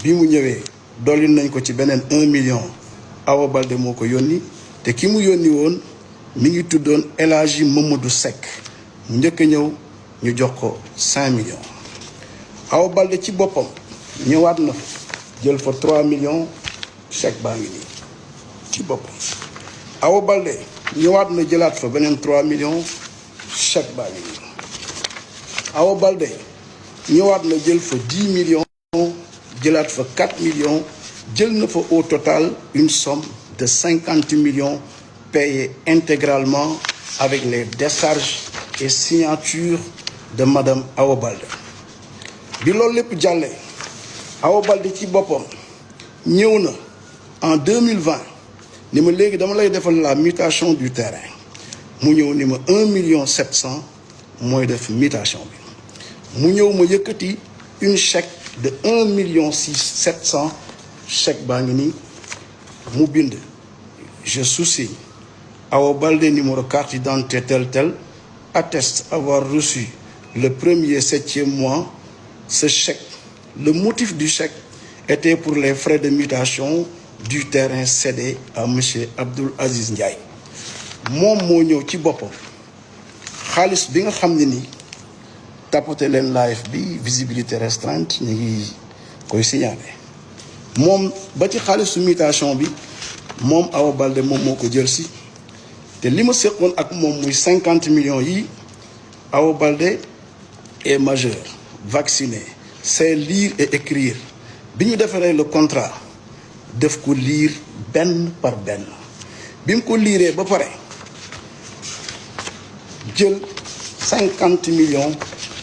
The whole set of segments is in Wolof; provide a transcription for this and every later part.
bi mu ñëwee dolli nañ ko ci beneen 1 million Awa Baldé moo ko yónni te ki mu yónni woon mi ngi tuddoon El Hadji Mamadou Seck mu njëkk a ñëw ñu jox ko 5 millions Awa Baldé ci boppam ñëwaat na jël fa 3 millions chèque baa ngi nii ci boppam Awa Baldé ñëwaat na jëlaat fa beneen 3 millions chèque baa ngi nii Awa Baldé ñëwaat na jël fa 10 millions jëlaat fa 4 millions jël na fa au total une somme de 50 millions payée intégralement avec les décharges et signatures de madame Awa Baldé bi loolu lépp jàllee Awa Baldé ci boppam ñëw na en 2020 ni ma léegi dama lay defal la mutation du terrain mu ñëw ni ma 1 million 700 mooy def mutation bi mu ñëw ma yëkkati une chèque de 1 million 700 chèque baa ngi nii mu bind je sous-signe Awa Baldé numéro carte d'identité tel atteste avoir reçu le 1er 7e mois ce chèque. Le motif du chèque était pour les frais de mutation du terrain cédé à monsieur Abdoul Aziz Ndiaye moom moo ñëw ci boppam xaalis bi nga xam ne ni tapoté leen live bi visibilité restreinte ñu ngi koy signalé moom ba ci xaalisu mutation bi moom Awa Baldé moom moo ko jël si te li ma seqoon ak moom muy 50 millions yi Awa Baldé est majeur vacciné sait lire et écrire bi ñu defaree le contrat def ko lire benn par benn bi mu ko liiree ba pare jël 50 millions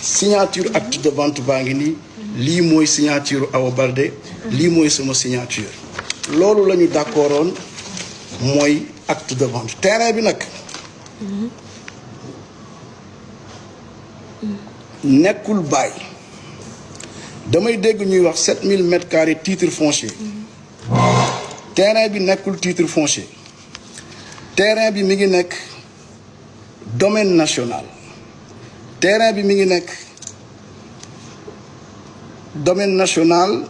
signature acte de vente baa ngi nii lii mooy signature Awa Baldé lii mooy sama signature loolu la ñu d'accordoon mooy acte de vente terrain bi nag nekkul baay damay dégg ñuy wax 7000 mètres carrés titre foncier terrain bi nekkul titre foncier terrain bi mi ngi nekk domaine national terrain bi mi ngi nekk domaine national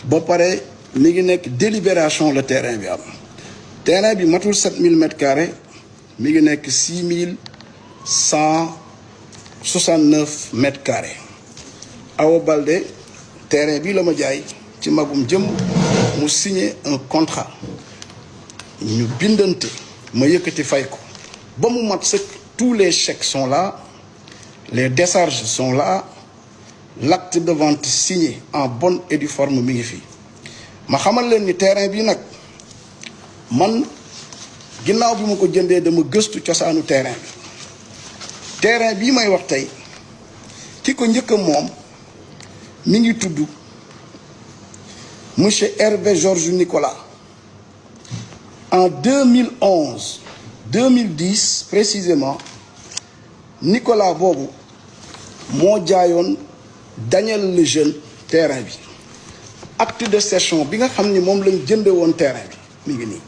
ba pare mi ngi nekk délibération le terrain bi am terrain bi matul 7000 mètres carrés mi ngi nekk 6169 mètres carrés Awa Baldé terrain bi la ma jaay ci magum jëm mu signé un contrat ñu bindante ma yëkkati fay ko ba mu mat sëkk tous les chèques sont là les décharges sont là l'acte de vente signé en bonne et due forme mi ngi fi ma xamal leen ni terrain bi nag man ginnaaw bi ma ko jëndee dama gëstu cosaanu terrain bi terrain bii may wax tey ki ko njëkk a moom mi ngi tudd monsieur Hervé Georges Nicolas en 2011 2010 précisément Nicolas boobu moo jaayoon Daniel Lejeune terrain bi acte de cession bi nga xam ni moom lañ jënde woon terrain bi mi ngi nii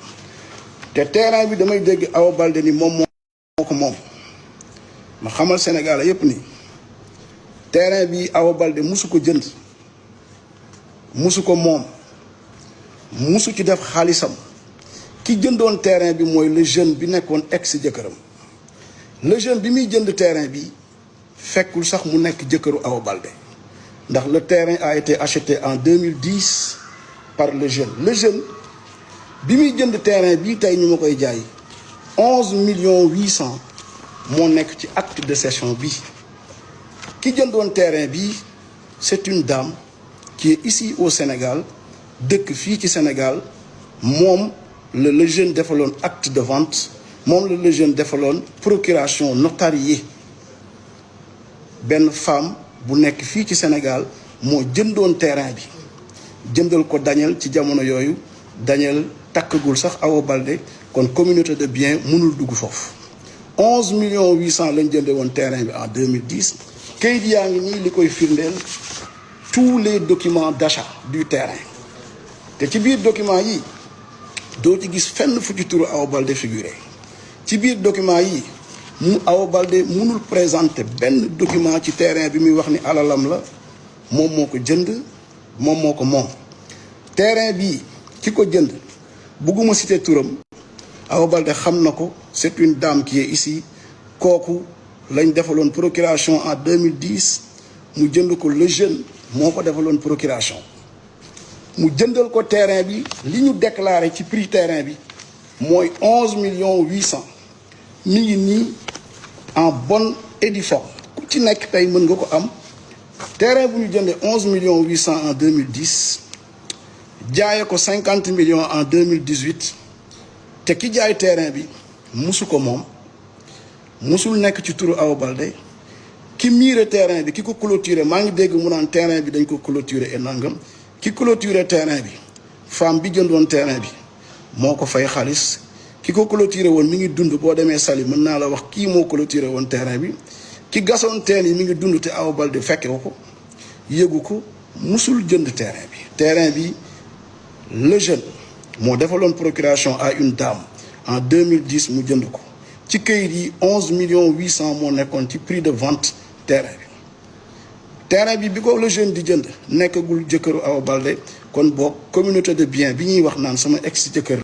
te terrain bi damay dégg Awa Baldé ni moom moo ko moom ma xamal Sénégal yépp ni terrain bi Awa Baldé musu ko jënd musu ko moom musu ci def xaalisam ki jëndoon terrain bi mooy le jeune bi nekkoon ex jëkkëram le jeune bi muy jënd terrain bi fekkul sax mu nekk jëkkëru Awa Baldé ndax le terrain a été acheté en 2010 par le jeune bi muy jënd terrain bi tey ñu ma koy jaay 11 millions 800 moo nekk ci acte de cession bi ki jëndoon terrain bi c'est une dame qui est ici au Sénégal dëkk fii ci Sénégal moom le jeune defaloon acte de vente moom le jeune defaloon procuration notariée benn femme bu nekk fii ci Sénégal moo jëndoon terrain bi jëndal ko Daniel ci jamono yooyu Daniel takkagul sax Awa Baldé kon communauté de biens mënul dugg foofu 11 millions 800 lañ jënde woon terrain bi en 2010 kayit yaa ngi nii li koy firndeel tous les documents d'achat du terrain te ci biir document yi doo ci gis fenn fu ci turu Awa Baldé figuré ci biir document yi mu Awa Baldé mënul présenter benn document ci terrain bi muy wax ni alalam la moom moo ko jënd moom moo ko moom terrain bi ki ko jënd bugguma citer turam Awa Baldé xam na ko c'est une dame qui est ici kooku lañ defaloon procuration en 2010 mu jënd ko le jeune moo ko defaloon procuration mu jëndal ko terrain bi li ñu déclaré ci prix terrain bi mooy 11 800 mi ngi nii en bonne et due forme ku ci nekk tey mën nga ko am terrain bu ñu jëndee 11 800 en 2010 jaayee ko 50 millions en 2018 te ki jaay terrain bi musu ko moom musul nekk ci turu Awa Baldé ki miire terrain bi ki ko clôturé maa ngi dégg mu naan terrain bi dañ ko clôturé et nangam ki clôturé terrain bi femme bi jëndoon terrain bi moo ko fay xaalis ki ko clôturé woon mi ngi dund boo demee Saly mën naa la wax kii moo clôturé woon terrain bi ki gasoon teen yi mi ngi dund te Awa Baldé fekke ko yëgu ko musul jënd terrain bi. terrain bi le jeune moo defaloon procuration à une dame en 2010 mu jënd ko ci këyit yi 11 800 moo nekkoon ci prix de vente terrain bi bi ko le jeune di jënd nekkagul jëkkëru Awa Baldé kon boog communauté de biens bi ñuy wax naan sama ex jëkkër